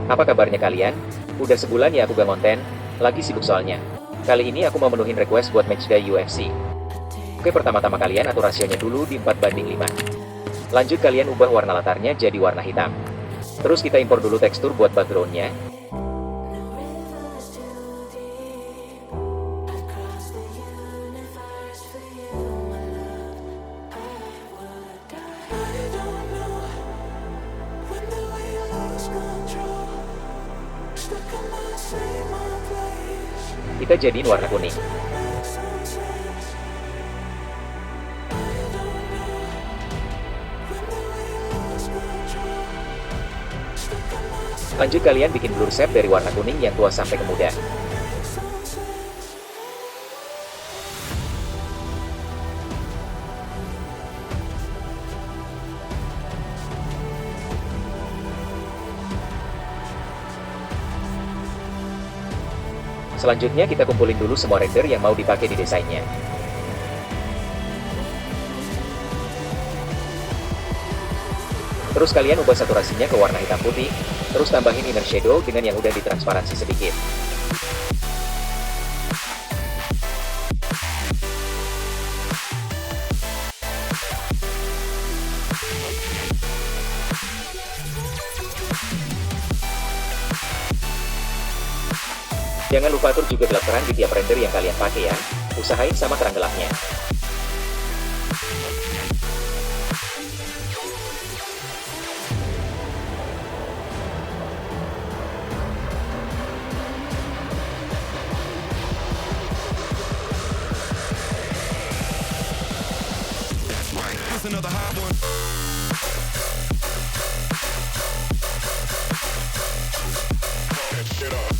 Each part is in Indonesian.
Apa kabarnya kalian? Udah sebulan ya aku gak konten, lagi sibuk soalnya. Kali ini aku mau menuhin request buat matchday UFC. Oke, pertama-tama kalian atur rasionya dulu di 4:5. Lanjut kalian ubah warna latarnya jadi warna hitam. Terus kita impor dulu tekstur buat backgroundnya. Kita jadiin warna kuning. Lanjut kalian bikin blur shape dari warna kuning yang tua sampai ke muda. Selanjutnya kita kumpulin dulu semua render yang mau dipakai di desainnya. Terus kalian ubah saturasinya ke warna hitam putih, terus tambahin inner shadow dengan yang udah ditransparansi sedikit. Jangan lupa atur juga gelap terang di tiap render yang kalian pakai ya, usahain sama terang gelapnya. Another hot one. Get up.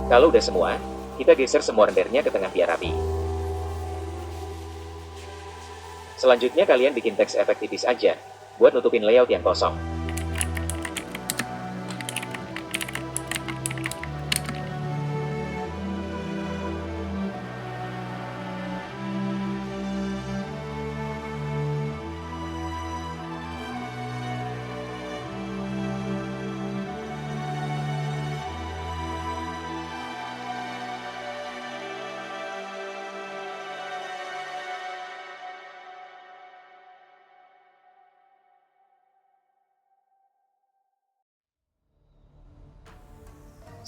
Kalau udah semua, kita geser semua rendernya ke tengah biar rapi. Selanjutnya kalian bikin teks efek tipis aja, buat nutupin layout yang kosong.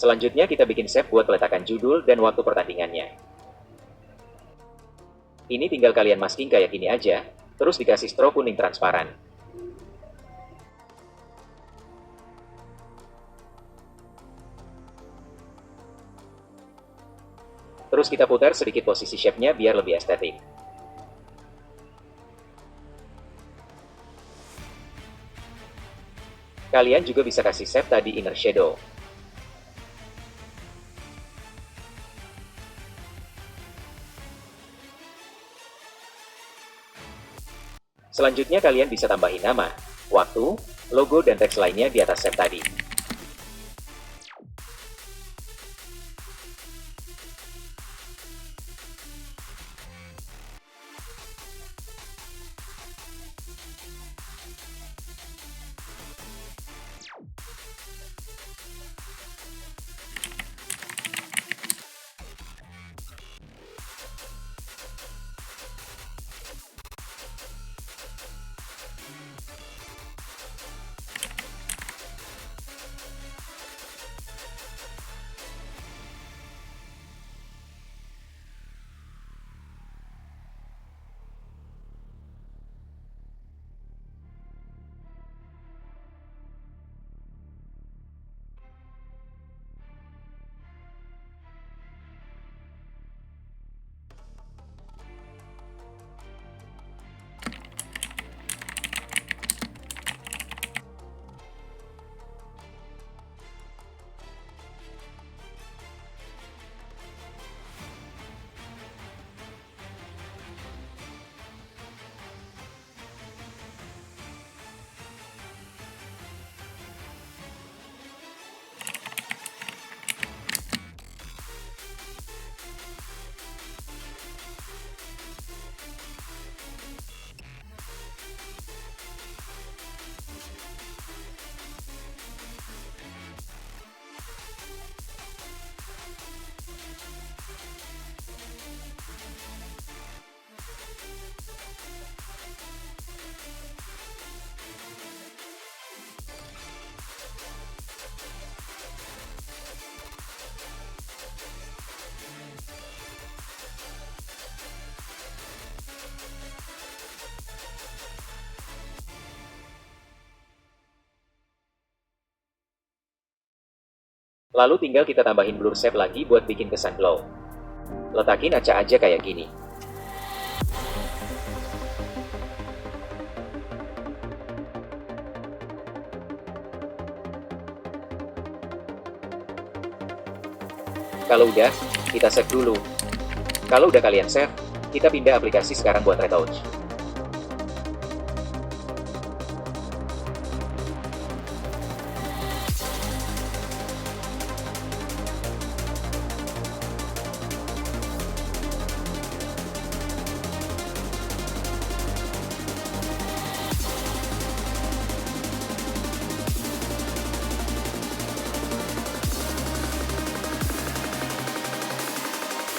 Selanjutnya kita bikin save buat peletakan judul dan waktu pertandingannya. Ini tinggal kalian masking kayak gini aja, terus dikasih stroke kuning transparan. Terus kita putar sedikit posisi shape-nya biar lebih estetik. Kalian juga bisa kasih save tadi inner shadow. Selanjutnya kalian bisa tambahin nama, waktu, logo dan teks lainnya di atas save tadi. Lalu tinggal kita tambahin blur shape lagi buat bikin kesan glow. Letakin acak aja kayak gini. Kalau udah, kita save dulu. Kalau udah kalian save, kita pindah aplikasi sekarang buat retouch.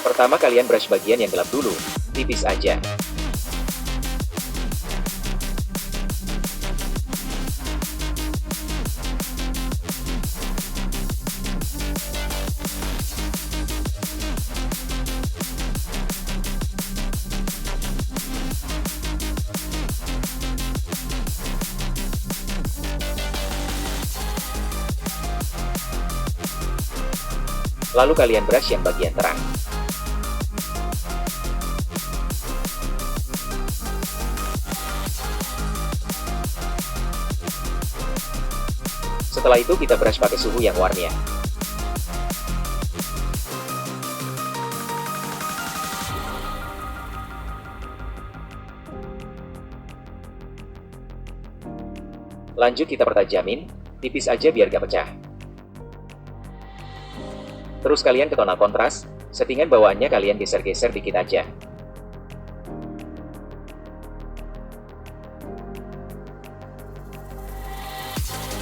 Pertama kalian brush bagian yang gelap dulu, tipis aja. Lalu kalian brush yang bagian terang. Setelah itu kita brush pakai suhu yang warmnya. Lanjut kita pertajamin, tipis aja biar gak pecah. Terus kalian ke tonal kontras, settingan bawaannya kalian geser-geser dikit aja.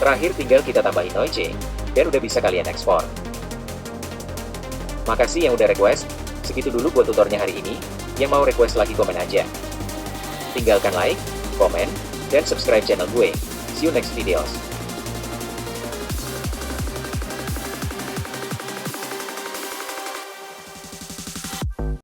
Terakhir tinggal kita tambahin noise, dan udah bisa kalian ekspor. Makasih yang udah request, segitu dulu buat tutornya hari ini, yang mau request lagi komen aja. Tinggalkan like, komen, dan subscribe channel gue. See you next videos.